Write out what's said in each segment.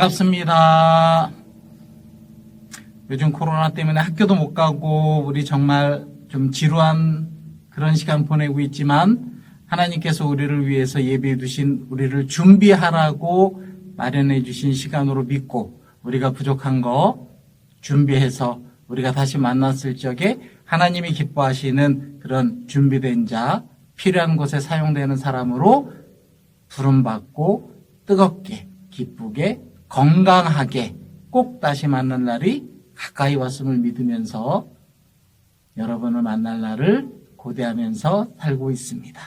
반갑습니다. 요즘 코로나 때문에 학교도 못 가고 우리 정말 좀 지루한 그런 시간 보내고 있지만 하나님께서 우리를 위해서 예비해 두신 우리를 준비하라고 마련해 주신 시간으로 믿고 우리가 부족한 거 준비해서 우리가 다시 만났을 적에 하나님이 기뻐하시는 그런 준비된 자, 필요한 곳에 사용되는 사람으로 부름받고 뜨겁게 기쁘게 건강하게 꼭 다시 만날 날이 가까이 왔음을 믿으면서 여러분을 만날 날을 고대하면서 살고 있습니다.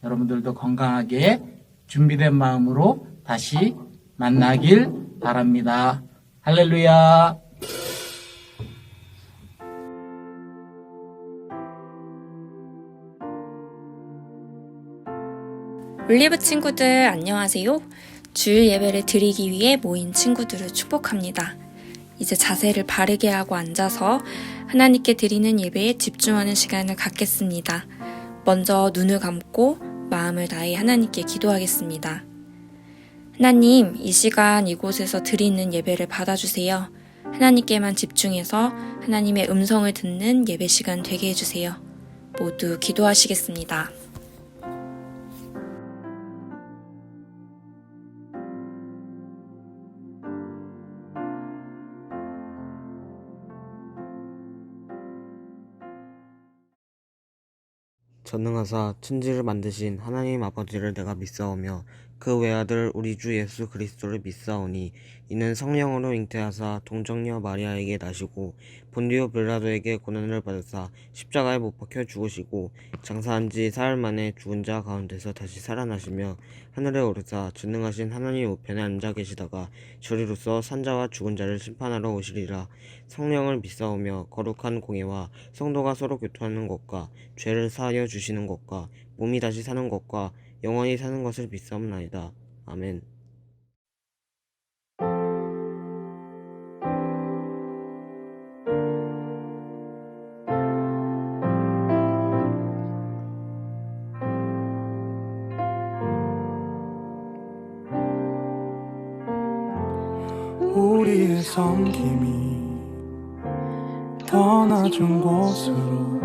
여러분들도 건강하게 준비된 마음으로 다시 만나길 바랍니다. 할렐루야. 올리브 친구들 안녕하세요. 주일 예배를 드리기 위해 모인 친구들을 축복합니다. 이제 자세를 바르게 하고 앉아서 하나님께 드리는 예배에 집중하는 시간을 갖겠습니다. 먼저 눈을 감고 마음을 다해 하나님께 기도하겠습니다. 하나님, 이 시간 이곳에서 드리는 예배를 받아주세요. 하나님께만 집중해서 하나님의 음성을 듣는 예배 시간 되게 해주세요. 모두 기도하시겠습니다. 전능하사 천지를 만드신 하나님 아버지를 내가 믿사오며 그 외아들 우리 주 예수 그리스도를 믿사오니 이는 성령으로 잉태하사 동정녀 마리아에게 나시고 본디오 빌라도에게 고난을 받으사 십자가에 못 박혀 죽으시고 장사한 지 사흘 만에 죽은 자 가운데서 다시 살아나시며 하늘에 오르사 전능하신 하나님 우편에 앉아 계시다가 저리로서 산자와 죽은 자를 심판하러 오시리라. 성령을 믿사오며 거룩한 공예와 성도가 서로 교통하는 것과 죄를 사하여 주시는 것과 몸이 다시 사는 것과 영원히 사는 것을 믿사옵나이다. 아멘. 우리의 섬김이 더 낮은 곳으로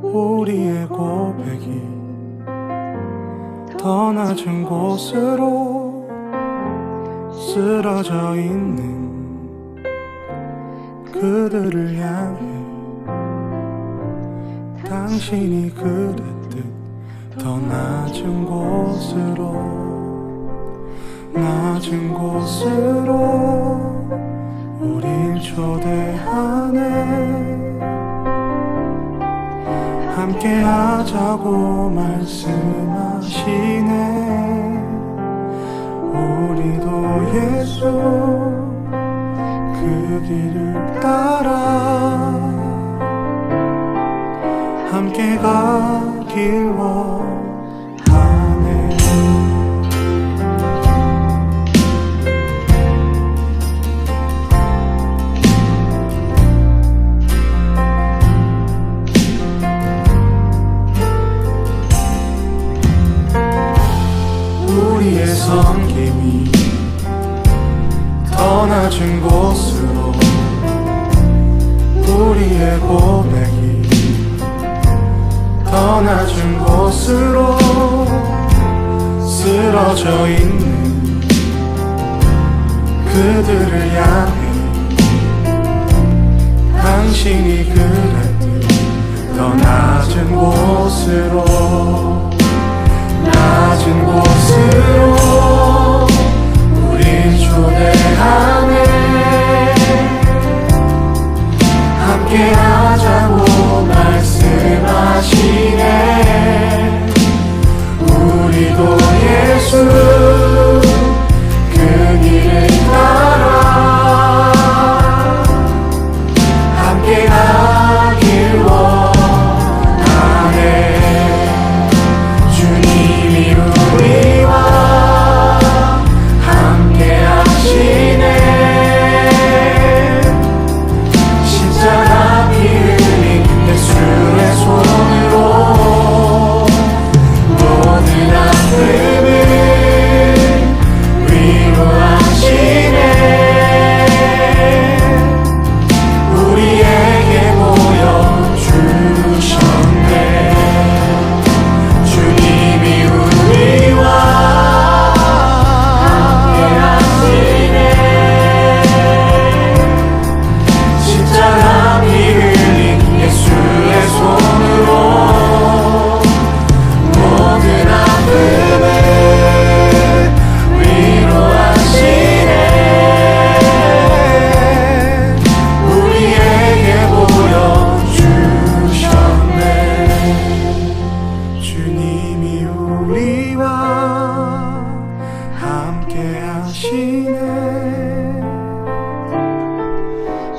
우리의 고백이 더 낮은 곳으로 쓰러져 있는 그들을 향해 당신이 그랬듯 더 낮은 곳으로 우릴 초대하네. 함께 하자고 말씀하시네. 우리도 예수 그 길을 따라 함께 가길 원하네. 우리의 섬김이 더 낮은 곳으로 우리의 고백이 더 낮은 곳으로 쓰러져 있는 그들을 향해 당신이 그랬듯 더 낮은 곳으로 우릴 초대하네. 함께 하자고 말씀하시네. 우리도 예수 그 길을 따라 함께 가길 원하네. 우리와 함께 하시네.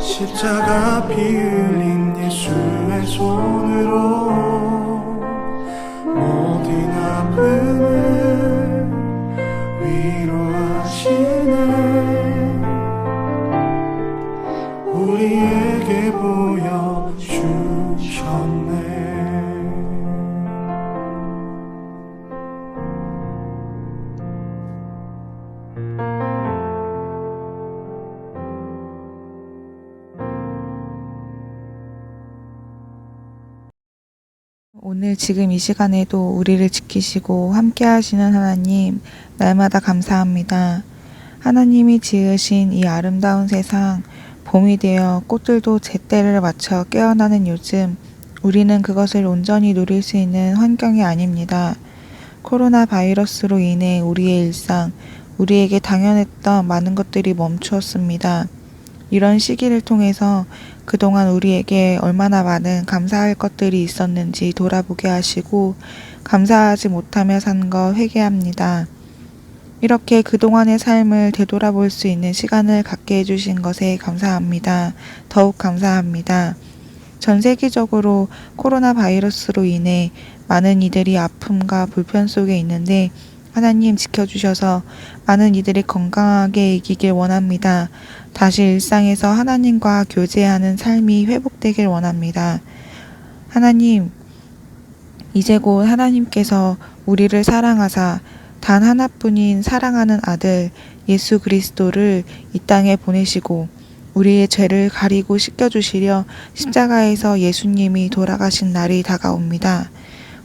십자가 피 흘린 예수의 손으로 모든 아픔을 위로하시네. 우리에게 보여주셨네. 오늘 지금 이 시간에도 우리를 지키시고 함께 하시는 하나님, 날마다 감사합니다. 하나님이 지으신 이 아름다운 세상, 봄이 되어 꽃들도 제때를 맞춰 깨어나는 요즘, 우리는 그것을 온전히 누릴 수 있는 환경이 아닙니다. 코로나 바이러스로 인해 우리의 일상, 우리에게 당연했던 많은 것들이 멈추었습니다. 이런 시기를 통해서 그동안 우리에게 얼마나 많은 감사할 것들이 있었는지 돌아보게 하시고 감사하지 못하며 산 것 회개합니다. 이렇게 그동안의 삶을 되돌아볼 수 있는 시간을 갖게 해주신 것에 감사합니다. 더욱 감사합니다. 전 세계적으로 코로나 바이러스로 인해 많은 이들이 아픔과 불편 속에 있는데 하나님 지켜주셔서 많은 이들이 건강하게 이기길 원합니다. 다시 일상에서 하나님과 교제하는 삶이 회복되길 원합니다. 하나님, 이제 곧 하나님께서 우리를 사랑하사 단 하나뿐인 사랑하는 아들 예수 그리스도를 이 땅에 보내시고 우리의 죄를 가리고 씻겨주시려 십자가에서 예수님이 돌아가신 날이 다가옵니다.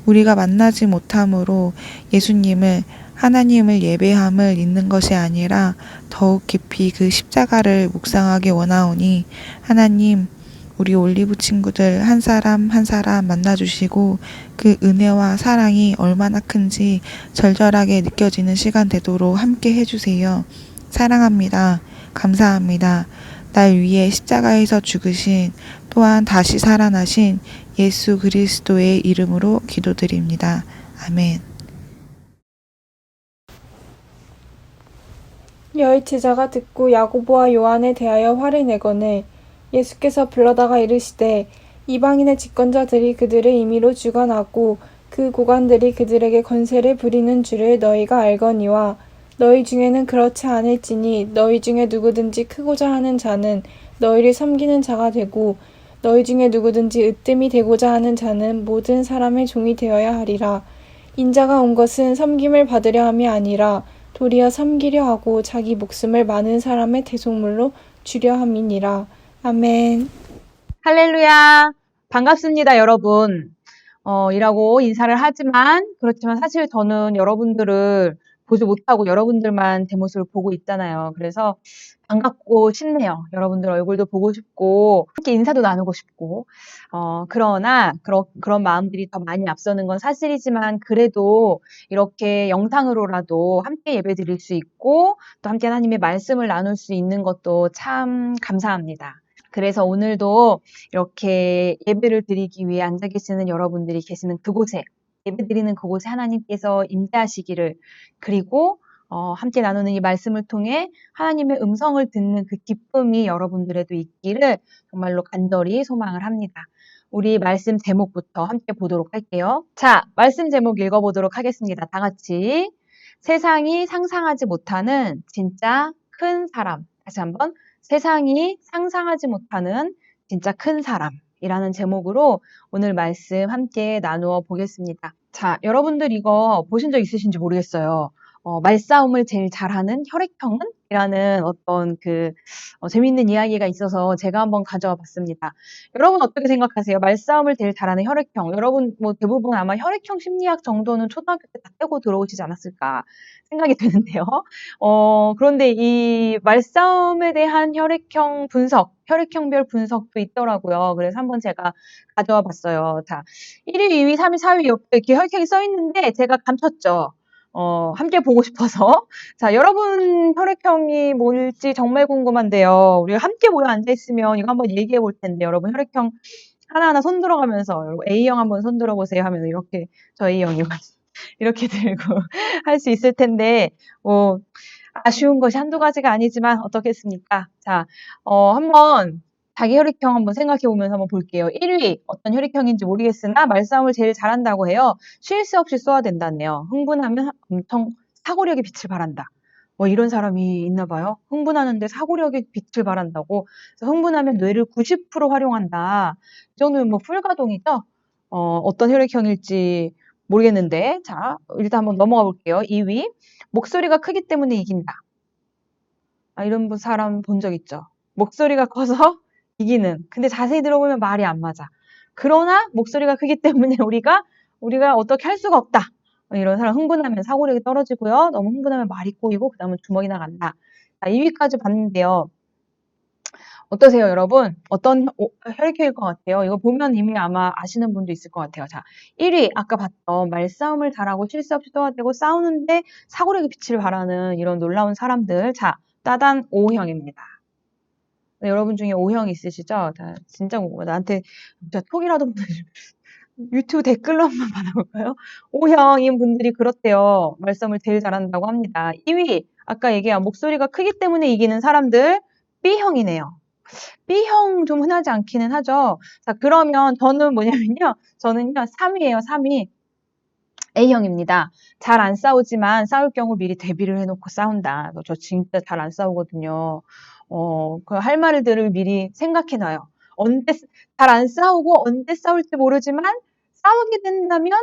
우리가 만나지 못함으로 예수님을 하나님을 예배함을 잊는 것이 아니라 더욱 깊이 그 십자가를 묵상하기 원하오니 하나님 우리 올리브 친구들 한 사람 한 사람 만나주시고 그 은혜와 사랑이 얼마나 큰지 절절하게 느껴지는 시간 되도록 함께 해주세요. 사랑합니다. 감사합니다. 날 위해 십자가에서 죽으신 또한 다시 살아나신 예수 그리스도의 이름으로 기도드립니다. 아멘. 여의 제자가 듣고 야고보와 요한에 대하여 화를 내거늘 예수께서 불러다가 이르시되 이방인의 집권자들이 그들을 임의로 주관하고 그 고관들이 그들에게 권세를 부리는 줄을 너희가 알거니와 너희 중에는 그렇지 않을지니 너희 중에 누구든지 크고자 하는 자는 너희를 섬기는 자가 되고 너희 중에 누구든지 으뜸이 되고자 하는 자는 모든 사람의 종이 되어야 하리라. 인자가 온 것은 섬김을 받으려 함이 아니라 도리어 섬기려 하고 자기 목숨을 많은 사람의 대속물로 주려 함이니라. 아멘. 할렐루야. 반갑습니다, 여러분. 이라고 인사를 하지만, 그렇지만 사실 저는 여러분들을 보지 못하고 여러분들만 제 모습을 보고 있잖아요. 그래서 반갑고 싶네요. 여러분들 얼굴도 보고 싶고, 함께 인사도 나누고 싶고, 그러나, 그런 마음들이 더 많이 앞서는 건 사실이지만, 그래도 이렇게 영상으로라도 함께 예배 드릴 수 있고, 또 함께 하나님의 말씀을 나눌 수 있는 것도 참 감사합니다. 그래서 오늘도 이렇게 예배를 드리기 위해 앉아 계시는 여러분들이 계시는 그곳에, 예배 드리는 그곳에 하나님께서 임재하시기를, 그리고 함께 나누는 이 말씀을 통해 하나님의 음성을 듣는 그 기쁨이 여러분들에도 있기를 정말로 간절히 소망을 합니다. 우리 말씀 제목부터 함께 보도록 할게요. 자, 말씀 제목 읽어보도록 하겠습니다. 다 같이. 세상이 상상하지 못하는 진짜 큰 사람. 다시 한번. 세상이 상상하지 못하는 진짜 큰 사람이라는 제목으로 오늘 말씀 함께 나누어 보겠습니다. 자, 여러분들 이거 보신 적 있으신지 모르겠어요. 말싸움을 제일 잘하는 혈액형은? 이라는 어떤 재미있는 이야기가 있어서 제가 한번 가져와 봤습니다. 여러분 어떻게 생각하세요? 말싸움을 제일 잘하는 혈액형. 여러분 대부분 아마 혈액형 심리학 정도는 초등학교 때 다 떼고 들어오시지 않았을까 생각이 드는데요. 그런데 이 말싸움에 대한 혈액형 분석, 혈액형별 분석도 있더라고요. 그래서 한번 제가 가져와 봤어요. 자, 1위, 2위, 3위, 4위 옆에 이렇게 혈액형이 써 있는데 제가 감췄죠. 함께 보고 싶어서. 자, 여러분 혈액형이 뭘지 정말 궁금한데요. 우리가 함께 모여 앉아있으면 이거 한번 얘기해 볼 텐데, 여러분 혈액형 하나하나 손 들어가면서, A형 한번 손 들어보세요 하면 이렇게, 저 A형이요. 이렇게 들고 할 수 있을 텐데, 아쉬운 것이 한두 가지가 아니지만 어떻겠습니까? 자, 한번 자기 혈액형 한번 생각해 보면서 한번 볼게요. 1위 어떤 혈액형인지 모르겠으나 말싸움을 제일 잘한다고 해요. 쉴 새 없이 쏘아댄다네요. 흥분하면 엄청 사고력의 빛을 발한다. 뭐 이런 사람이 있나 봐요. 흥분하는데 사고력의 빛을 발한다고. 그래서 흥분하면 뇌를 90% 활용한다. 이 정도면 뭐 풀가동이죠. 어떤 혈액형일지 모르겠는데 자 일단 한번 넘어가 볼게요. 2위 목소리가 크기 때문에 이긴다. 이런 사람 본 적 있죠. 목소리가 커서 이기는. 근데 자세히 들어보면 말이 안 맞아. 그러나 목소리가 크기 때문에 우리가 어떻게 할 수가 없다. 이런 사람 흥분하면 사고력이 떨어지고요. 너무 흥분하면 말이 꼬이고 그다음은 주먹이 나간다. 자, 2위까지 봤는데요. 어떠세요, 여러분? 어떤 혈액형일 것 같아요? 이거 보면 이미 아마 아시는 분도 있을 것 같아요. 자, 1위 아까 봤던 말싸움을 잘하고 실수 없이 떠들고 싸우는데 사고력의 빛을 발하는 이런 놀라운 사람들. 자, 따단 O형입니다. 네, 여러분 중에 O형 있으시죠? 자, 진짜 나한테 진짜 톡이라도 유튜브 댓글로 한번 받아볼까요? O형인 분들이 그렇대요. 말싸움을 제일 잘한다고 합니다. 2위 아까 얘기한 목소리가 크기 때문에 이기는 사람들 B형이네요. B형 좀 흔하지 않기는 하죠. 자, 그러면 저는 뭐냐면요. 저는요, 3위예요, 3위. A형입니다. 잘 안 싸우지만 싸울 경우 미리 대비를 해놓고 싸운다. 저 진짜 잘 안 싸우거든요. 그 할 말들을 미리 생각해놔요. 잘 안 싸우고 언제 싸울지 모르지만 싸우게 된다면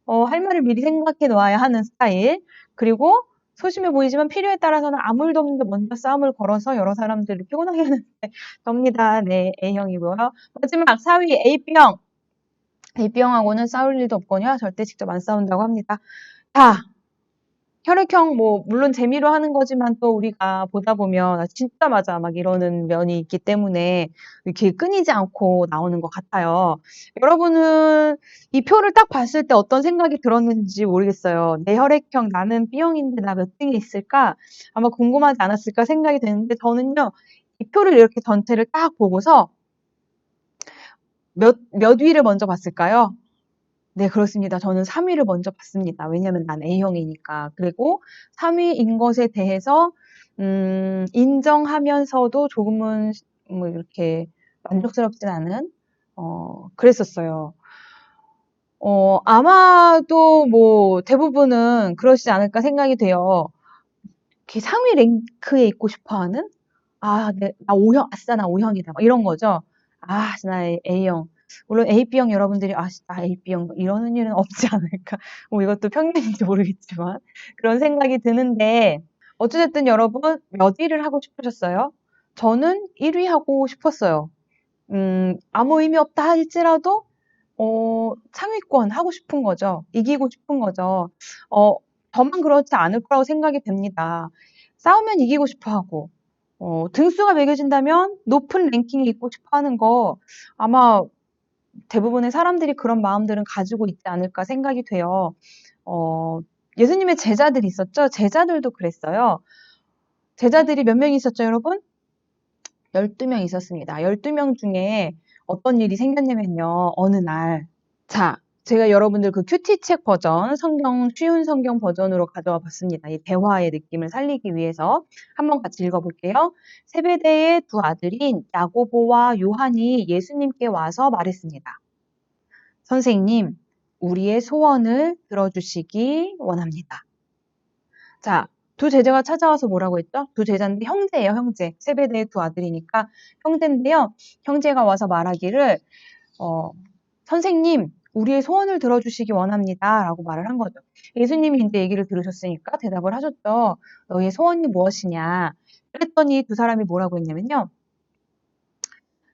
할 말을 미리 생각해 놓아야 하는 스타일. 그리고 소심해 보이지만 필요에 따라서는 아무 일도 없는데 먼저 싸움을 걸어서 여러 사람들을 피곤하게 하는 접니다. 네, A형이고요. 마지막 4위 A형. A형하고는 싸울 일도 없거냐 절대 직접 안 싸운다고 합니다. 자, 혈액형 뭐 물론 재미로 하는 거지만 또 우리가 보다 보면 진짜 맞아 막 이러는 면이 있기 때문에 이렇게 끊이지 않고 나오는 것 같아요. 여러분은 이 표를 딱 봤을 때 어떤 생각이 들었는지 모르겠어요. 내 혈액형 나는 B형인데 나 몇 등에 있을까? 아마 궁금하지 않았을까 생각이 되는데 저는요. 이 표를 이렇게 전체를 딱 보고서 몇 위를 먼저 봤을까요? 네, 그렇습니다. 저는 3위를 먼저 봤습니다. 왜냐면 난 A형이니까. 그리고 3위인 것에 대해서 인정하면서도 조금은 뭐 이렇게 만족스럽진 않은 그랬었어요. 아마도 뭐 대부분은 그러시지 않을까 생각이 돼요. 이렇게 상위 랭크에 있고 싶어 하는? 네, 나 O형, 아싸, 나 O형이다. 막 이런 거죠. 나 A형. 물론 A, B형 여러분들이 나 A, B형 이러는 일은 없지 않을까. 뭐 이것도 편견인지 모르겠지만 그런 생각이 드는데 어찌됐든 여러분 몇 위를 하고 싶으셨어요? 저는 1위 하고 싶었어요. 아무 의미 없다 할지라도 상위권 하고 싶은 거죠. 이기고 싶은 거죠. 저만 그렇지 않을 거라고 생각이 됩니다. 싸우면 이기고 싶어 하고 등수가 매겨진다면 높은 랭킹에 있고 싶어 하는 거 아마 대부분의 사람들이 그런 마음들은 가지고 있지 않을까 생각이 돼요. 예수님의 제자들이 있었죠? 제자들도 그랬어요. 제자들이 몇 명 있었죠, 여러분? 12명 있었습니다. 12명 중에 어떤 일이 생겼냐면요. 어느 날. 자, 제가 여러분들 그 큐티책 버전, 쉬운 성경 버전으로 가져와 봤습니다. 이 대화의 느낌을 살리기 위해서 한번 같이 읽어볼게요. 세베대의 두 아들인 야고보와 요한이 예수님께 와서 말했습니다. 선생님, 우리의 소원을 들어주시기 원합니다. 자, 두 제자가 찾아와서 뭐라고 했죠? 두 제자인데 형제예요, 형제. 세베대의 두 아들이니까 형제인데요. 형제가 와서 말하기를 선생님, 우리의 소원을 들어주시기 원합니다. 라고 말을 한 거죠. 예수님이 이제 얘기를 들으셨으니까 대답을 하셨죠. 너희의 소원이 무엇이냐? 그랬더니 두 사람이 뭐라고 했냐면요.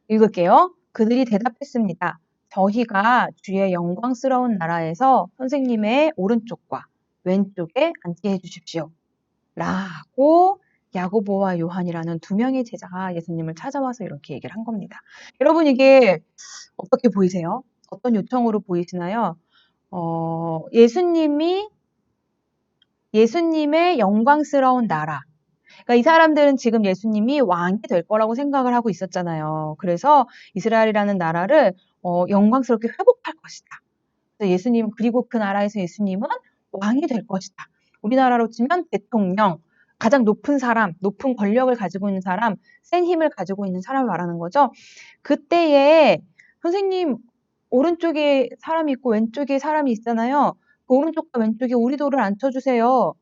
읽을게요. 그들이 대답했습니다. 저희가 주의 영광스러운 나라에서 선생님의 오른쪽과 왼쪽에 앉게 해주십시오. 라고 야고보와 요한이라는 두 명의 제자가 예수님을 찾아와서 이렇게 얘기를 한 겁니다. 여러분 이게 어떻게 보이세요? 어떤 요청으로 보이시나요? 예수님의 영광스러운 나라. 그러니까 이 사람들은 지금 예수님이 왕이 될 거라고 생각을 하고 있었잖아요. 그래서 이스라엘이라는 나라를 영광스럽게 회복할 것이다. 그리고 그 나라에서 예수님은 왕이 될 것이다. 우리나라로 치면 대통령, 가장 높은 사람, 높은 권력을 가지고 있는 사람, 센 힘을 가지고 있는 사람을 말하는 거죠. 그때에 선생님 오른쪽에 사람이 있고 왼쪽에 사람이 있잖아요. 그 오른쪽과 왼쪽에 우리 돌을 앉혀주세요.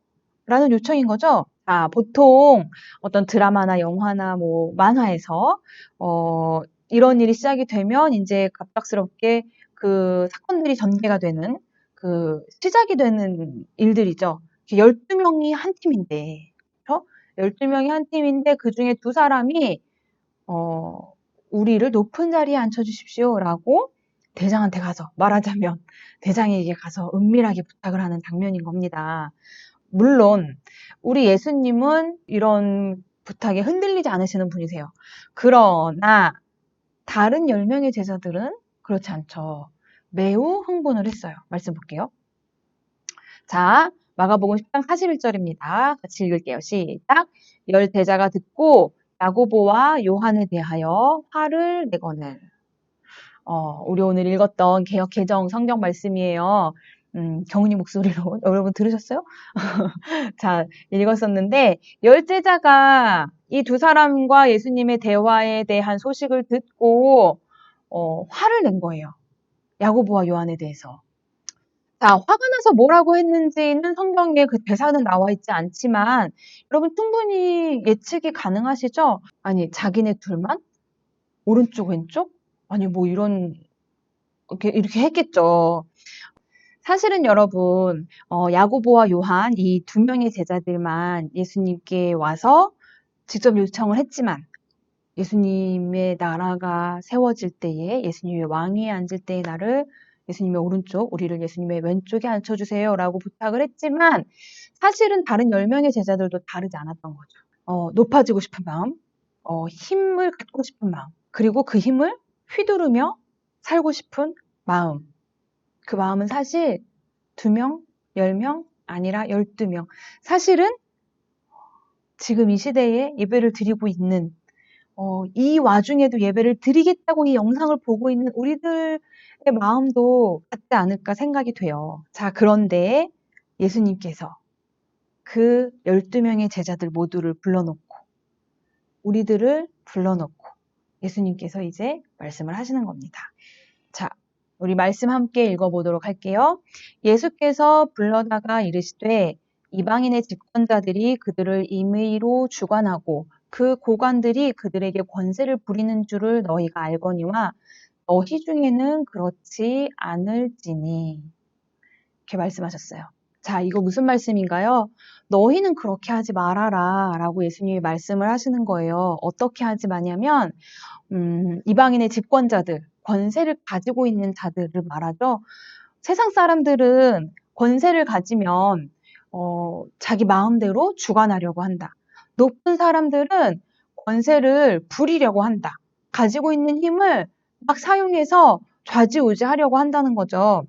라는 요청인 거죠. 아, 보통 어떤 드라마나 영화나 뭐 만화에서 이런 일이 시작이 되면 이제 갑작스럽게 그 사건들이 전개가 되는 그 시작이 되는 일들이죠. 12명이 한 팀인데, 그렇죠? 12명이 한 팀인데 그중에 두 사람이 우리를 높은 자리에 앉혀주십시오라고 대장한테 가서 말하자면 대장에게 가서 은밀하게 부탁을 하는 장면인 겁니다. 물론 우리 예수님은 이런 부탁에 흔들리지 않으시는 분이세요. 그러나 다른 10명의 제자들은 그렇지 않죠. 매우 흥분을 했어요. 말씀 볼게요. 자, 마가복음 10장 41절입니다. 같이 읽을게요. 시작. 10제자가 듣고 야고보와 요한에 대하여 화를 내거늘. 우리 오늘 읽었던 개역 개정 성경 말씀이에요. 경은이 목소리로 여러분 들으셨어요? 자, 읽었었는데 10제자가 이 두 사람과 예수님의 대화에 대한 소식을 듣고 화를 낸 거예요. 야고보와 요한에 대해서. 자, 화가 나서 뭐라고 했는지는 성경에 그 대사는 나와 있지 않지만 여러분 충분히 예측이 가능하시죠? 아니, 자기네 둘만? 오른쪽, 왼쪽? 아니, 뭐 이렇게 했겠죠. 사실은 여러분, 야고보와 요한 이 두 명의 제자들만 예수님께 와서 직접 요청을 했지만 예수님의 나라가 세워질 때에 예수님의 왕위에 앉을 때의 나를 예수님의 오른쪽, 우리를 예수님의 왼쪽에 앉혀주세요 라고 부탁을 했지만 사실은 다른 10명의 제자들도 다르지 않았던 거죠. 높아지고 싶은 마음, 힘을 갖고 싶은 마음, 그리고 그 힘을 휘두르며 살고 싶은 마음. 그 마음은 사실 2명, 10명, 아니라 12명. 사실은 지금 이 시대에 예배를 드리고 있는 이 와중에도 예배를 드리겠다고 이 영상을 보고 있는 우리들의 마음도 같지 않을까 생각이 돼요. 자, 그런데 예수님께서 그 12명의 제자들 모두를 불러놓고 우리들을 불러놓고 예수님께서 이제 말씀을 하시는 겁니다. 자, 우리 말씀 함께 읽어보도록 할게요. 예수께서 불러다가 이르시되 이방인의 집권자들이 그들을 임의로 주관하고 그 고관들이 그들에게 권세를 부리는 줄을 너희가 알거니와 너희 중에는 그렇지 않을지니. 이렇게 말씀하셨어요. 자, 이거 무슨 말씀인가요? 너희는 그렇게 하지 말아라 라고 예수님이 말씀을 하시는 거예요. 어떻게 하지 마냐면 이방인의 집권자들, 권세를 가지고 있는 자들을 말하죠. 세상 사람들은 권세를 가지면 자기 마음대로 주관하려고 한다. 높은 사람들은 권세를 부리려고 한다. 가지고 있는 힘을 막 사용해서 좌지우지하려고 한다는 거죠.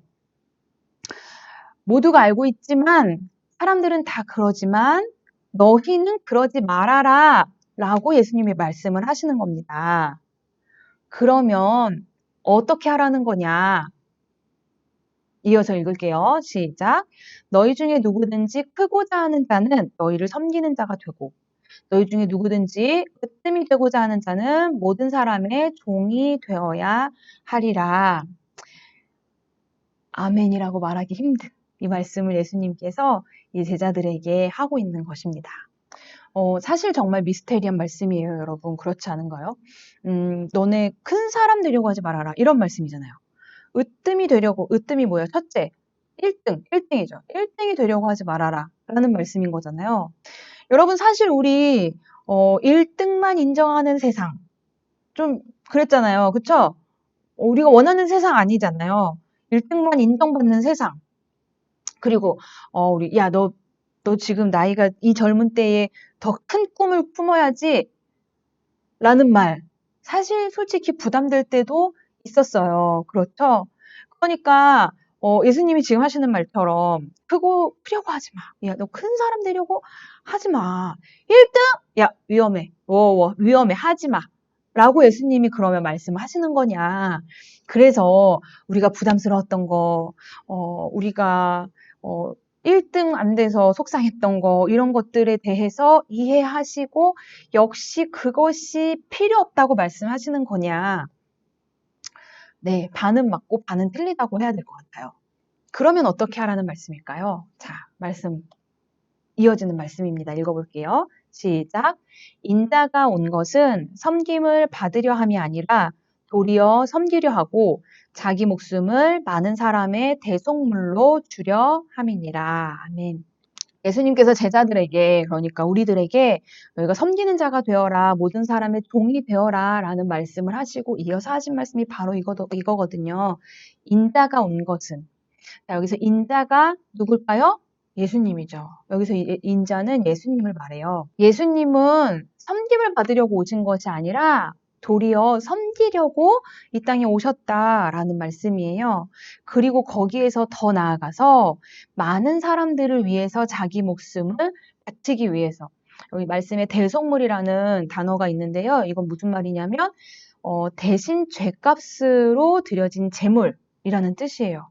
모두가 알고 있지만 사람들은 다 그러지만 너희는 그러지 말아라 라고 예수님이 말씀을 하시는 겁니다. 그러면 어떻게 하라는 거냐? 이어서 읽을게요. 시작. 너희 중에 누구든지 크고자 하는 자는 너희를 섬기는 자가 되고 너희 중에 누구든지 으뜸이 되고자 하는 자는 모든 사람의 종이 되어야 하리라. 아멘이라고 말하기 힘든 이 말씀을 예수님께서 이 제자들에게 하고 있는 것입니다. 사실 정말 미스테리한 말씀이에요, 여러분. 그렇지 않은가요? 너네 큰 사람 되려고 하지 말아라. 이런 말씀이잖아요. 으뜸이 뭐예요? 첫째, 1등이죠. 1등이 되려고 하지 말아라. 라는 말씀인 거잖아요. 여러분, 사실 우리 1등만 인정하는 세상. 좀 그랬잖아요. 그쵸? 우리가 원하는 세상 아니잖아요. 1등만 인정받는 세상. 그리고 너 지금 나이가 이 젊은 때에 더 큰 꿈을 품어야지 라는 말. 사실 솔직히 부담될 때도 있었어요. 그렇죠? 그러니까 예수님이 지금 하시는 말처럼 크려고 하지 마. 야, 너 큰 사람 되려고 하지 마. 1등? 야, 위험해. 위험해. 하지 마. 라고 예수님이 그러면 말씀하시는 거냐. 그래서 우리가 부담스러웠던 거, 우리가 1등 안 돼서 속상했던 거, 이런 것들에 대해서 이해하시고 역시 그것이 필요 없다고 말씀하시는 거냐. 네, 반은 맞고 반은 틀리다고 해야 될 것 같아요. 그러면 어떻게 하라는 말씀일까요? 자, 말씀, 이어지는 말씀입니다. 읽어볼게요. 시작. 인자가 온 것은 섬김을 받으려 함이 아니라 도리어 섬기려 하고 자기 목숨을 많은 사람의 대속물로 주려 함이니라. 아멘. 예수님께서 제자들에게, 그러니까 우리들에게 너희가 섬기는 자가 되어라, 모든 사람의 종이 되어라 라는 말씀을 하시고 이어서 하신 말씀이 바로 이거거든요. 인자가 온 것은. 자, 여기서 인자가 누굴까요? 예수님이죠. 여기서 인자는 예수님을 말해요. 예수님은 섬김을 받으려고 오신 것이 아니라 도리어 섬기려고 이 땅에 오셨다라는 말씀이에요. 그리고 거기에서 더 나아가서 많은 사람들을 위해서 자기 목숨을 바치기 위해서, 여기 말씀에 대속물이라는 단어가 있는데요. 이건 무슨 말이냐면 대신 죗값으로 드려진 제물이라는 뜻이에요.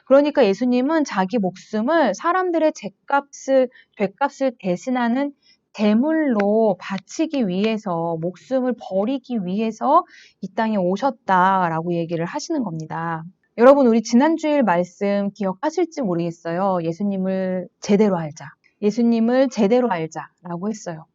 그러니까 예수님은 자기 목숨을 사람들의 죄값을 대신하는 제물로 바치기 위해서, 목숨을 버리기 위해서 이 땅에 오셨다라고 얘기를 하시는 겁니다. 여러분, 우리 지난주일 말씀 기억하실지 모르겠어요. 예수님을 제대로 알자. 예수님을 제대로 알자라고 했어요.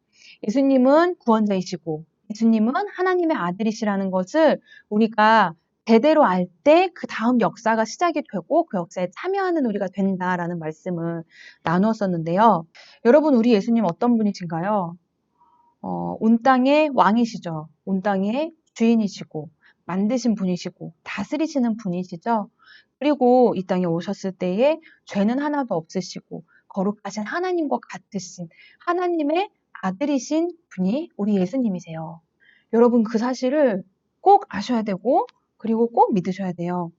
예수님은 구원자이시고 예수님은 하나님의 아들이시라는 것을 우리가 제대로 알 때 그 다음 역사가 시작이 되고 그 역사에 참여하는 우리가 된다라는 말씀을 나누었었는데요. 여러분, 우리 예수님 어떤 분이신가요? 온 땅의 왕이시죠. 온 땅의 주인이시고 만드신 분이시고 다스리시는 분이시죠. 그리고 이 땅에 오셨을 때에 죄는 하나도 없으시고 거룩하신 하나님과 같으신 하나님의 아들이신 분이 우리 예수님이세요. 여러분, 그 사실을 꼭 아셔야 되고 그리고 꼭 믿으셔야 돼요.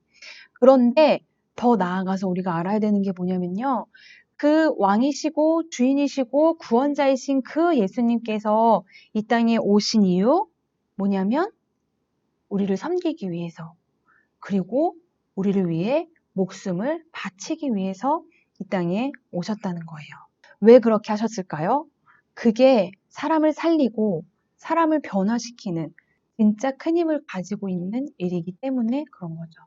그런데 더 나아가서 우리가 알아야 되는 게 뭐냐면요. 그 왕이시고 주인이시고 구원자이신 그 예수님께서 이 땅에 오신 이유 뭐냐면 우리를 섬기기 위해서, 그리고 우리를 위해 목숨을 바치기 위해서 이 땅에 오셨다는 거예요. 왜 그렇게 하셨을까요? 그게 사람을 살리고 사람을 변화시키는 진짜 큰 힘을 가지고 있는 일이기 때문에 그런 거죠.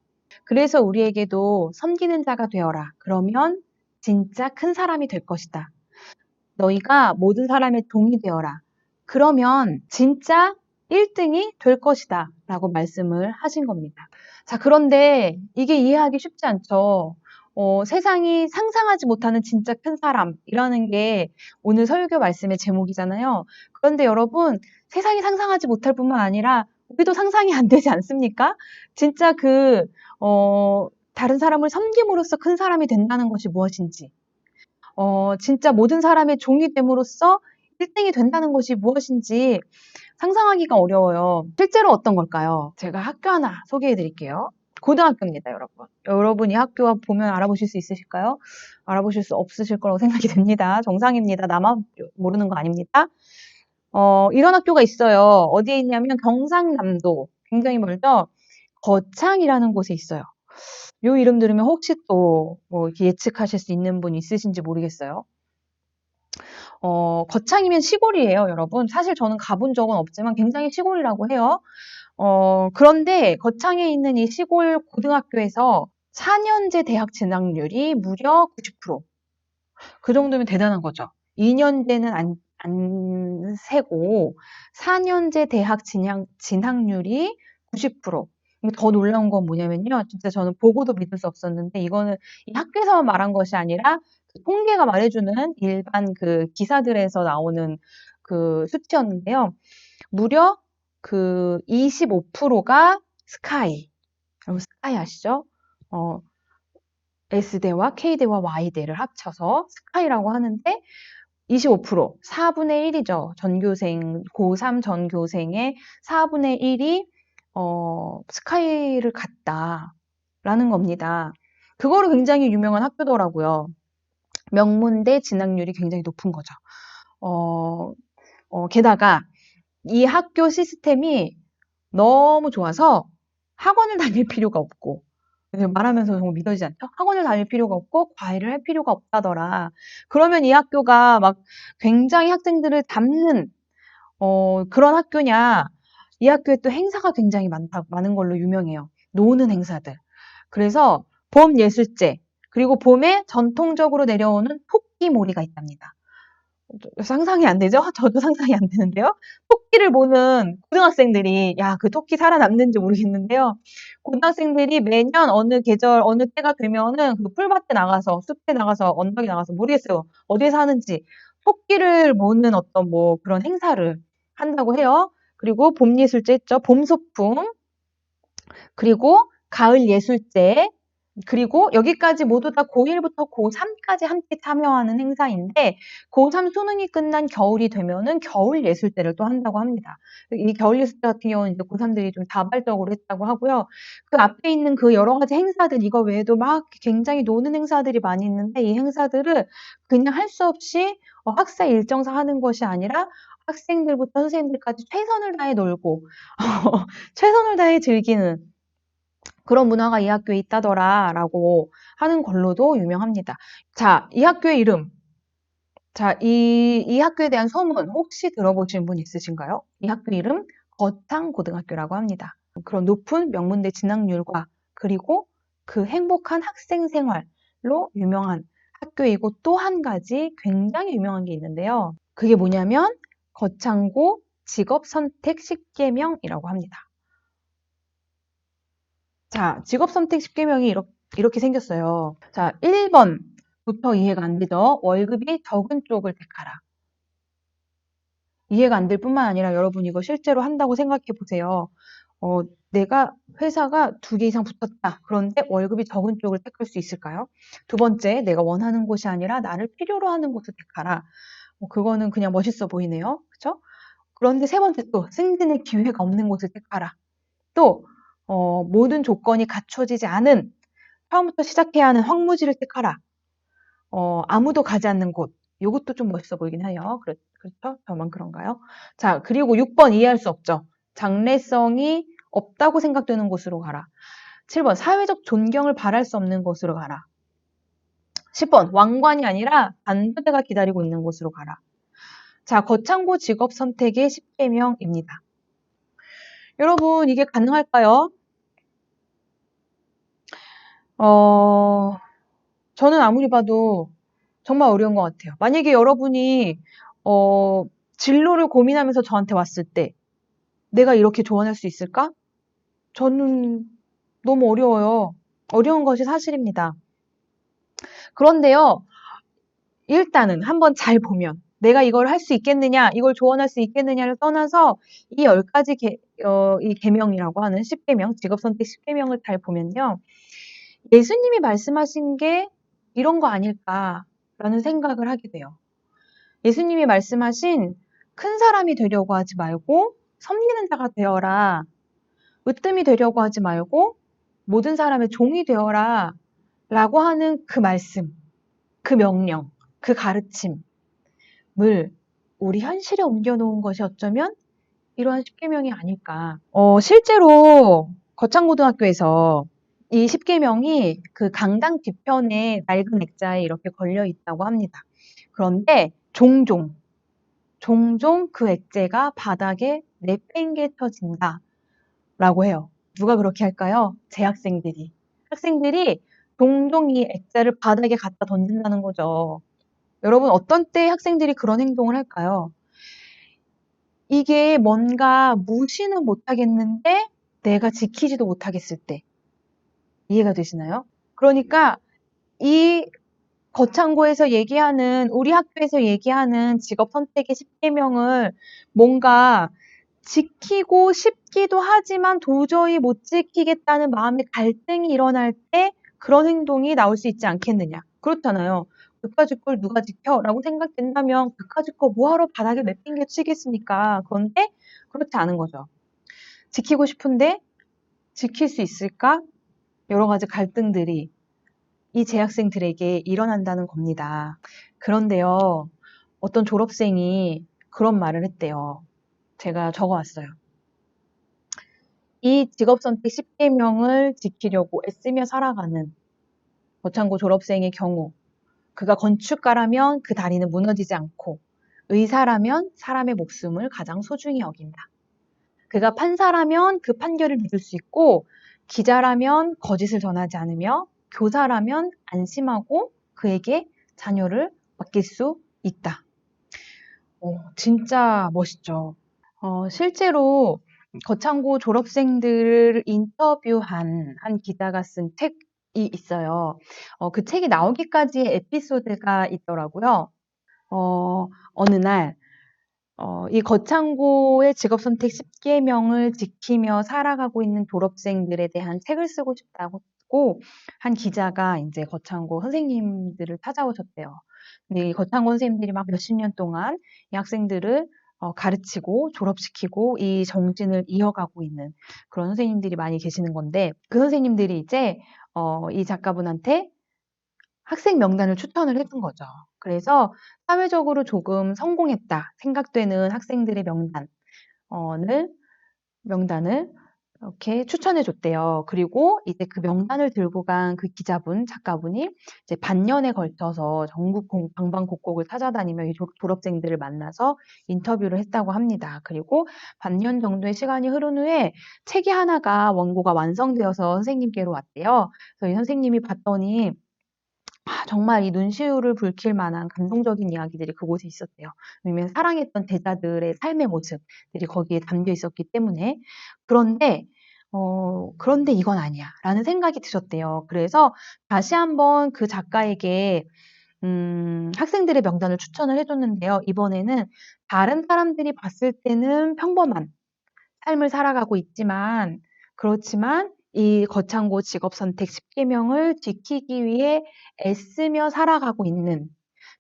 그래서 우리에게도 섬기는 자가 되어라. 그러면 진짜 큰 사람이 될 것이다. 너희가 모든 사람의 종이 되어라. 그러면 진짜 1등이 될 것이다. 라고 말씀을 하신 겁니다. 자, 그런데 이게 이해하기 쉽지 않죠. 세상이 상상하지 못하는 진짜 큰 사람이라는 게 오늘 설교 말씀의 제목이잖아요. 그런데 여러분, 세상이 상상하지 못할 뿐만 아니라 우리도 상상이 안 되지 않습니까? 진짜 다른 사람을 섬김으로써 큰 사람이 된다는 것이 무엇인지, 진짜 모든 사람의 종이 됨으로써 1등이 된다는 것이 무엇인지 상상하기가 어려워요. 실제로 어떤 걸까요? 제가 학교 하나 소개해 드릴게요. 고등학교입니다, 여러분. 여러분이 학교 보면 알아보실 수 있으실까요? 알아보실 수 없으실 거라고 생각이 됩니다. 정상입니다. 나만 모르는 거 아닙니다. 이런 학교가 있어요. 어디에 있냐면 경상남도, 굉장히 멀죠? 거창이라는 곳에 있어요. 요 이름 들으면 혹시 또 뭐 예측하실 수 있는 분 있으신지 모르겠어요. 거창이면 시골이에요, 여러분. 사실 저는 가본 적은 없지만 굉장히 시골이라고 해요. 그런데 거창에 있는 이 시골 고등학교에서 4년제 대학 진학률이 무려 90%. 그 정도면 대단한 거죠. 2년제는 안 세고 4년제 대학 진학률이 90%. 더 놀라운 건 뭐냐면요. 진짜 저는 보고도 믿을 수 없었는데 이거는 이 학교에서만 말한 것이 아니라 그 통계가 말해주는 일반 그 기사들에서 나오는 그 수치였는데요. 무려 그 25%가 스카이. 여러분 스카이 아시죠? S대와 K대와 Y대를 합쳐서 스카이라고 하는데 25%, 4분의 1이죠. 전교생, 고3 전교생의 4분의 1이 스카이를 갔다라는 겁니다. 그거로 굉장히 유명한 학교더라고요. 명문대 진학률이 굉장히 높은 거죠. 게다가 이 학교 시스템이 너무 좋아서 학원을 다닐 필요가 없고 말하면서 정말 믿어지지 않죠? 학원을 다닐 필요가 없고 과외를 할 필요가 없다더라. 그러면 이 학교가 막 굉장히 학생들을 담는 그런 학교냐? 이 학교에 또 행사가 굉장히 많은 걸로 유명해요. 노는 행사들. 그래서 봄 예술제, 그리고 봄에 전통적으로 내려오는 토끼몰이가 있답니다. 상상이 안 되죠? 저도 상상이 안 되는데요. 토끼를 보는 고등학생들이, 야, 그 토끼 살아남는지 모르겠는데요. 고등학생들이 매년 어느 계절, 어느 때가 되면은 그 풀밭에 나가서, 숲에 나가서, 언덕에 나가서, 모르겠어요. 어디에 사는지. 토끼를 모는 어떤 뭐 그런 행사를 한다고 해요. 그리고 봄 예술제 있죠. 봄 소풍. 그리고 가을 예술제, 그리고 여기까지 모두 다 고1부터 고3까지 함께 참여하는 행사인데 고3 수능이 끝난 겨울이 되면은 겨울 예술제를 또 한다고 합니다. 이 겨울 예술제 같은 경우는 이제 고3들이 좀 자발적으로 했다고 하고요. 그 앞에 있는 그 여러 가지 행사들 이거 외에도 막 굉장히 노는 행사들이 많이 있는데 이 행사들을 그냥 할 수 없이 학사 일정상 하는 것이 아니라 학생들부터 선생님들까지 최선을 다해 놀고 최선을 다해 즐기는 그런 문화가 이 학교에 있다더라라고 하는 걸로도 유명합니다. 자, 이 학교의 이름. 자, 이 학교에 대한 소문 혹시 들어보신 분 있으신가요? 이 학교 이름 거창고등학교라고 합니다. 그런 높은 명문대 진학률과 그리고 그 행복한 학생 생활로 유명한 학교이고 또 한 가지 굉장히 유명한 게 있는데요. 그게 뭐냐면 거창고 직업선택 10계명이라고 합니다. 자, 직업선택 10계명이 이렇게 생겼어요. 자, 1번부터 이해가 안 되죠? 월급이 적은 쪽을 택하라. 이해가 안 될 뿐만 아니라 여러분 이거 실제로 한다고 생각해 보세요. 내가 회사가 2개 이상 붙었다. 그런데 월급이 적은 쪽을 택할 수 있을까요? 두 번째, 내가 원하는 곳이 아니라 나를 필요로 하는 곳을 택하라. 그거는 그냥 멋있어 보이네요. 그쵸? 그런데 세 번째 또 승진의 기회가 없는 곳을 택하라. 또 모든 조건이 갖춰지지 않은 처음부터 시작해야 하는 황무지를 택하라. 아무도 가지 않는 곳. 요것도 좀 멋있어 보이긴 해요. 그렇죠? 저만 그런가요? 자, 그리고 6번 이해할 수 없죠. 장래성이 없다고 생각되는 곳으로 가라. 7번 사회적 존경을 바랄 수 없는 곳으로 가라. 10번 왕관이 아니라 반부대가 기다리고 있는 곳으로 가라. 자, 거창고 직업 선택의 10계명입니다. 여러분 이게 가능할까요? 저는 아무리 봐도 정말 어려운 것 같아요. 만약에 여러분이 진로를 고민하면서 저한테 왔을 때 내가 이렇게 조언할 수 있을까? 저는 너무 어려워요. 어려운 것이 사실입니다. 그런데요, 일단은 한번 잘 보면 내가 이걸 할 수 있겠느냐, 이걸 조언할 수 있겠느냐를 떠나서 이 10가지 이 계명이라고 하는 10계명, 직업선택 10계명을 잘 보면요. 예수님이 말씀하신 게 이런 거 아닐까라는 생각을 하게 돼요. 예수님이 말씀하신 큰 사람이 되려고 하지 말고 섬기는 자가 되어라. 으뜸이 되려고 하지 말고 모든 사람의 종이 되어라. 라고 하는 그 말씀, 그 명령, 그 가르침을 우리 현실에 옮겨놓은 것이 어쩌면 이러한 10계명이 아닐까. 실제로 거창고등학교에서 이 10계명이 그 강당 뒤편에 낡은 액자에 이렇게 걸려 있다고 합니다. 그런데 종종 그 액자가 바닥에 내팽개쳐진다 라고 해요. 누가 그렇게 할까요? 재학생들이. 학생들이 종종 이 액자를 바닥에 갖다 던진다는 거죠. 여러분 어떤 때 학생들이 그런 행동을 할까요? 이게 뭔가 무시는 못하겠는데 내가 지키지도 못하겠을 때. 이해가 되시나요? 그러니까 이 거창고에서 얘기하는 우리 학교에서 얘기하는 직업 선택의 10계명을 뭔가 지키고 싶기도 하지만 도저히 못 지키겠다는 마음의 갈등이 일어날 때 그런 행동이 나올 수 있지 않겠느냐. 그렇잖아요. 그까짓 걸 누가 지켜? 라고 생각된다면 그까짓 거 뭐하러 바닥에 내팽개 치겠습니까? 그런데 그렇지 않은 거죠. 지키고 싶은데 지킬 수 있을까? 여러 가지 갈등들이 이 재학생들에게 일어난다는 겁니다. 그런데요, 어떤 졸업생이 그런 말을 했대요. 제가 적어왔어요. 이 직업선택 10계명을 지키려고 애쓰며 살아가는 거창고 졸업생의 경우, 그가 건축가라면 그 다리는 무너지지 않고, 의사라면 사람의 목숨을 가장 소중히 여긴다. 그가 판사라면 그 판결을 믿을 수 있고, 기자라면 거짓을 전하지 않으며, 교사라면 안심하고 그에게 자녀를 맡길 수 있다. 진짜 멋있죠. 실제로 거창고 졸업생들을 인터뷰한 한 기자가 쓴 책이 있어요. 그 책이 나오기까지의 에피소드가 있더라고요. 어느 날, 이 거창고의 직업선택 10계명을 지키며 살아가고 있는 졸업생들에 대한 책을 쓰고 싶다고 한 기자가 이제 거창고 선생님들을 찾아오셨대요. 근데 이 거창고 선생님들이 막 몇십 년 동안 이 학생들을 가르치고 졸업시키고 이 정신을 이어가고 있는 그런 선생님들이 많이 계시는 건데, 그 선생님들이 이제 이 작가분한테 학생 명단을 추천을 해준 거죠. 그래서 사회적으로 조금 성공했다 생각되는 학생들의 명단을 이렇게 추천해 줬대요. 그리고 이제 그 명단을 들고 간 그 작가분이 이제 반년에 걸쳐서 전국 방방곡곡을 찾아다니며 이 졸업생들을 만나서 인터뷰를 했다고 합니다. 그리고 반년 정도의 시간이 흐른 후에 책이 하나가 원고가 완성되어서 선생님께로 왔대요. 그래서 이 선생님이 봤더니 정말 이 눈시울을 붉힐 만한 감동적인 이야기들이 그곳에 있었대요. 왜냐면 사랑했던 제자들의 삶의 모습들이 거기에 담겨 있었기 때문에. 그런데 이건 아니야. 라는 생각이 드셨대요. 그래서 다시 한번 그 작가에게 학생들의 명단을 추천을 해줬는데요. 이번에는 다른 사람들이 봤을 때는 평범한 삶을 살아가고 있지만, 그렇지만 이 거창고 직업선택 10계명을 지키기 위해 애쓰며 살아가고 있는,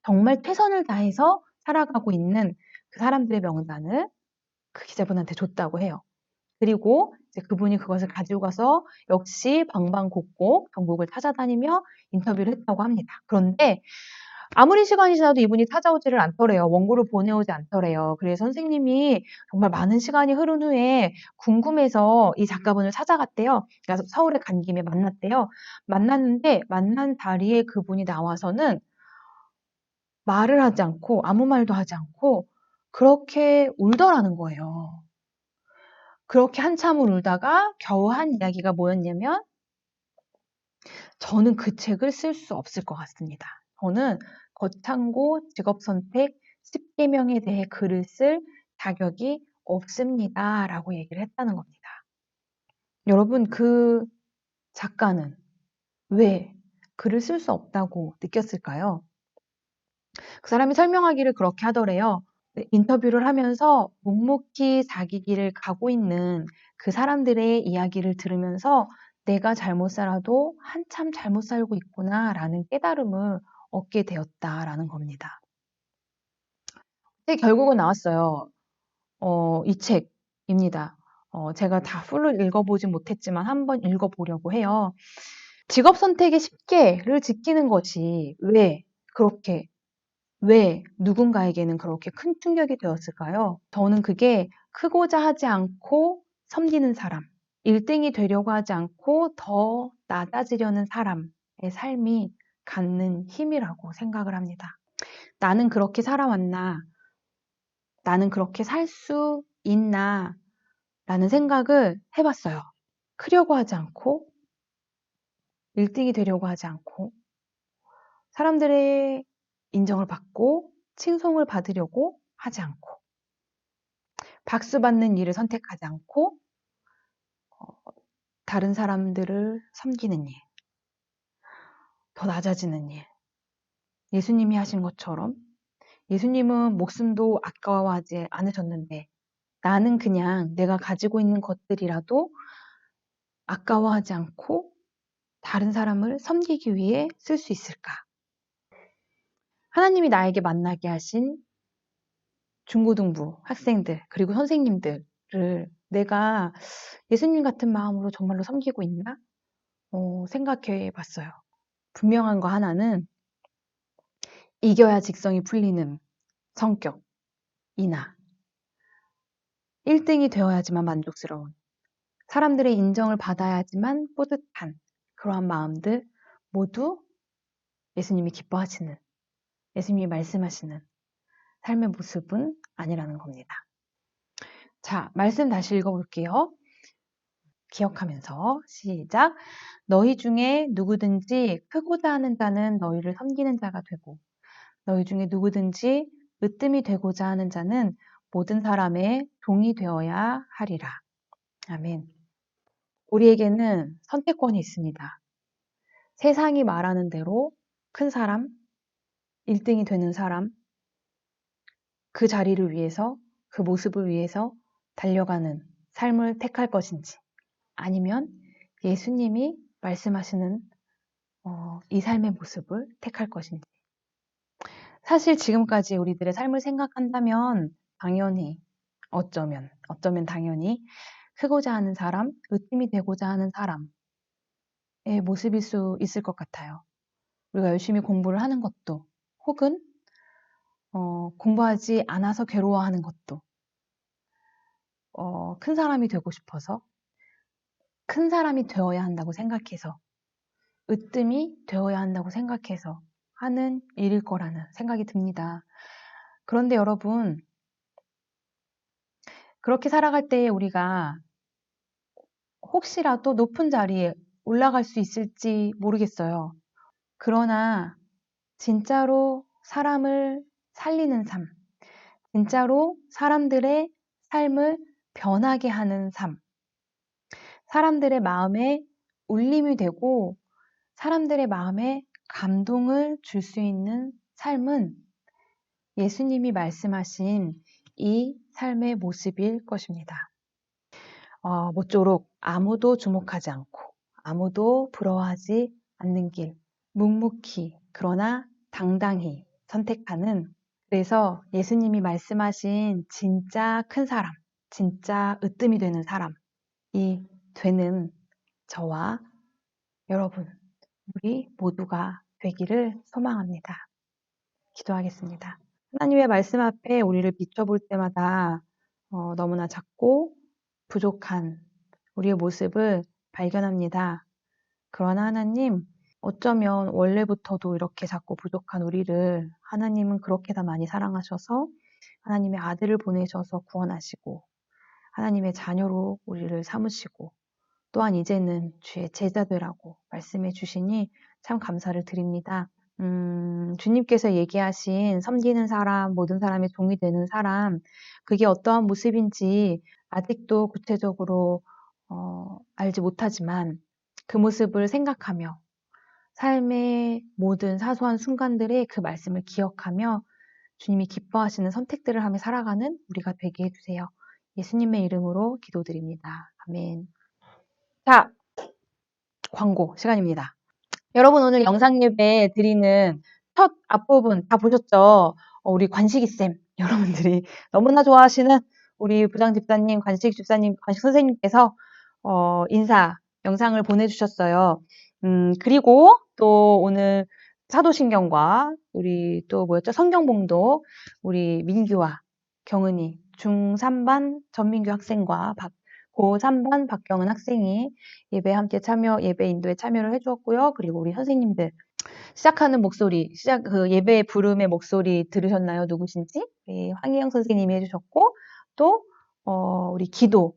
정말 최선을 다해서 살아가고 있는 그 사람들의 명단을 그 기자분한테 줬다고 해요. 그리고 이제 그분이 그것을 가지고 가서 역시 방방곡곡 전국을 찾아다니며 인터뷰를 했다고 합니다. 그런데 아무리 시간이 지나도 이분이 찾아오지를 않더래요. 원고를 보내오지 않더래요. 그래서 선생님이 정말 많은 시간이 흐른 후에 궁금해서 이 작가분을 찾아갔대요. 그래서 서울에 간 김에 만났대요. 만났는데 만난 자리에 그분이 나와서는 말을 하지 않고 아무 말도 하지 않고 그렇게 울더라는 거예요. 그렇게 한참을 울다가 겨우 한 이야기가 뭐였냐면, 저는 그 책을 쓸 수 없을 것 같습니다. 저는 거창고 직업선택 10계명에 대해 글을 쓸 자격이 없습니다. 라고 얘기를 했다는 겁니다. 여러분, 그 작가는 왜 글을 쓸 수 없다고 느꼈을까요? 그 사람이 설명하기를 그렇게 하더래요. 인터뷰를 하면서 묵묵히 자기 길을 가고 있는 그 사람들의 이야기를 들으면서 내가 잘못 살아도 한참 잘못 살고 있구나라는 깨달음을 얻게 되었다라는 겁니다. 결국은 나왔어요. 이 책입니다. 제가 다 풀로 읽어보진 못했지만 한번 읽어보려고 해요. 직업 선택의 10계를 지키는 것이 왜 누군가에게는 그렇게 큰 충격이 되었을까요? 저는 그게 크고자 하지 않고 섬기는 사람, 1등이 되려고 하지 않고 더 낮아지려는 사람의 삶이 갖는 힘이라고 생각을 합니다. 나는 그렇게 살아왔나? 나는 그렇게 살 수 있나? 라는 생각을 해봤어요. 크려고 하지 않고, 1등이 되려고 하지 않고, 사람들의 인정을 받고, 칭송을 받으려고 하지 않고, 박수 받는 일을 선택하지 않고, 다른 사람들을 섬기는 일, 더 낮아지는 일. 예수님이 하신 것처럼 예수님은 목숨도 아까워하지 않으셨는데 나는 그냥 내가 가지고 있는 것들이라도 아까워하지 않고 다른 사람을 섬기기 위해 쓸 수 있을까? 하나님이 나에게 만나게 하신 중고등부 학생들 그리고 선생님들을 내가 예수님 같은 마음으로 정말로 섬기고 있나? 생각해 봤어요. 분명한 거 하나는 이겨야 직성이 풀리는 성격이나 1등이 되어야지만 만족스러운 사람들의 인정을 받아야지만 뿌듯한 그러한 마음들 모두 예수님이 기뻐하시는, 예수님이 말씀하시는 삶의 모습은 아니라는 겁니다. 자, 말씀 다시 읽어볼게요. 기억하면서 시작. 너희 중에 누구든지 크고자 하는 자는 너희를 섬기는 자가 되고 너희 중에 누구든지 으뜸이 되고자 하는 자는 모든 사람의 종이 되어야 하리라. 아멘. 우리에게는 선택권이 있습니다. 세상이 말하는 대로 큰 사람, 1등이 되는 사람, 그 자리를 위해서, 그 모습을 위해서 달려가는 삶을 택할 것인지, 아니면 예수님이 말씀하시는 이 삶의 모습을 택할 것인지. 사실 지금까지 우리들의 삶을 생각한다면 당연히 어쩌면 당연히 크고자 하는 사람, 으뜸이 되고자 하는 사람의 모습일 수 있을 것 같아요. 우리가 열심히 공부를 하는 것도 혹은 공부하지 않아서 괴로워하는 것도 큰 사람이 되고 싶어서 큰 사람이 되어야 한다고 생각해서 으뜸이 되어야 한다고 생각해서 하는 일일 거라는 생각이 듭니다. 그런데 여러분, 그렇게 살아갈 때에 우리가 혹시라도 높은 자리에 올라갈 수 있을지 모르겠어요. 그러나 진짜로 사람을 살리는 삶, 진짜로 사람들의 삶을 변하게 하는 삶, 사람들의 마음에 울림이 되고 사람들의 마음에 감동을 줄 수 있는 삶은 예수님이 말씀하신 이 삶의 모습일 것입니다. 모쪼록 아무도 주목하지 않고 아무도 부러워하지 않는 길, 묵묵히 그러나 당당히 선택하는, 그래서 예수님이 말씀하신 진짜 큰 사람, 진짜 으뜸이 되는 사람이 되는 저와 여러분, 우리 모두가 되기를 소망합니다. 기도하겠습니다. 하나님의 말씀 앞에 우리를 비춰볼 때마다 너무나 작고 부족한 우리의 모습을 발견합니다. 그러나 하나님, 어쩌면 원래부터도 이렇게 작고 부족한 우리를 하나님은 그렇게 다 많이 사랑하셔서 하나님의 아들을 보내셔서 구원하시고 하나님의 자녀로 우리를 삼으시고 또한 이제는 주의 제자 되라고 말씀해 주시니 참 감사를 드립니다. 주님께서 얘기하신 섬기는 사람, 모든 사람의 종이 되는 사람, 그게 어떠한 모습인지 아직도 구체적으로 알지 못하지만 그 모습을 생각하며 삶의 모든 사소한 순간들에 그 말씀을 기억하며 주님이 기뻐하시는 선택들을 하며 살아가는 우리가 되게 해주세요. 예수님의 이름으로 기도드립니다. 아멘. 자, 광고 시간입니다. 여러분 오늘 영상 예배 드리는 첫 앞부분 다 보셨죠? 우리 관식이쌤 여러분들이 너무나 좋아하시는 우리 부장 집사님, 관식 집사님, 관식 선생님께서 인사 영상을 보내주셨어요. 그리고 또 오늘 사도신경과 우리 또 뭐였죠? 성경봉독 우리 민규와 경은이 중3반 전민규 학생과 고3반 박경은 학생이 예배 인도에 참여를 해주었고요. 그리고 우리 선생님들 시작하는 목소리, 그 예배 부름의 목소리 들으셨나요? 누구신지? 황희영 선생님이 해주셨고, 또, 우리 기도,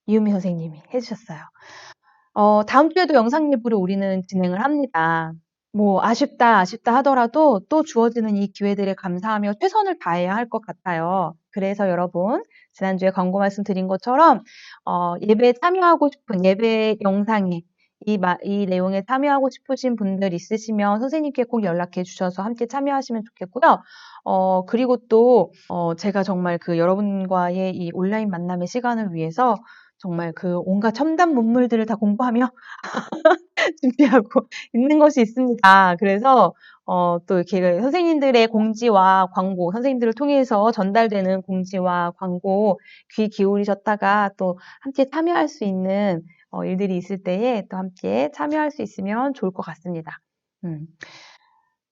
이유미 선생님이 해주셨어요. 다음 주에도 영상 예배를 우리는 진행을 합니다. 뭐, 아쉽다 하더라도 또 주어지는 이 기회들에 감사하며 최선을 다해야 할 것 같아요. 그래서 여러분, 지난주에 광고 말씀드린 것처럼, 예배에 참여하고 싶은 예배 영상에 이 내용에 참여하고 싶으신 분들 있으시면 선생님께 꼭 연락해 주셔서 함께 참여하시면 좋겠고요. 그리고 또, 제가 정말 그 여러분과의 이 온라인 만남의 시간을 위해서 정말 그 온갖 첨단 문물들을 다 공부하며 준비하고 있는 것이 있습니다. 그래서 또 이렇게 선생님들의 공지와 광고, 선생님들을 통해서 전달되는 공지와 광고 귀 기울이셨다가 또 함께 참여할 수 있는 일들이 있을 때에 또 함께 참여할 수 있으면 좋을 것 같습니다.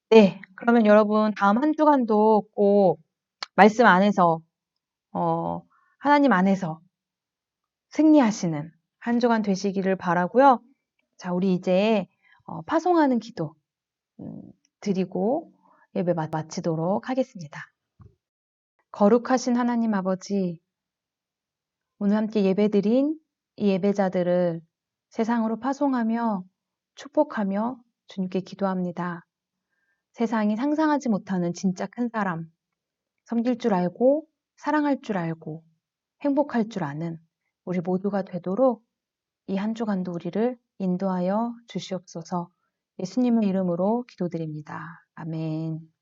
네, 그러면 여러분 다음 한 주간도 꼭 말씀 안에서 하나님 안에서 승리하시는 한 주간 되시기를 바라고요. 자, 우리 이제 파송하는 기도 드리고 예배 마치도록 하겠습니다. 거룩하신 하나님 아버지, 오늘 함께 예배드린 이 예배자들을 세상으로 파송하며 축복하며 주님께 기도합니다. 세상이 상상하지 못하는 진짜 큰 사람, 섬길 줄 알고 사랑할 줄 알고 행복할 줄 아는 우리 모두가 되도록 이 한 주간도 우리를 인도하여 주시옵소서. 예수님의 이름으로 기도드립니다. 아멘.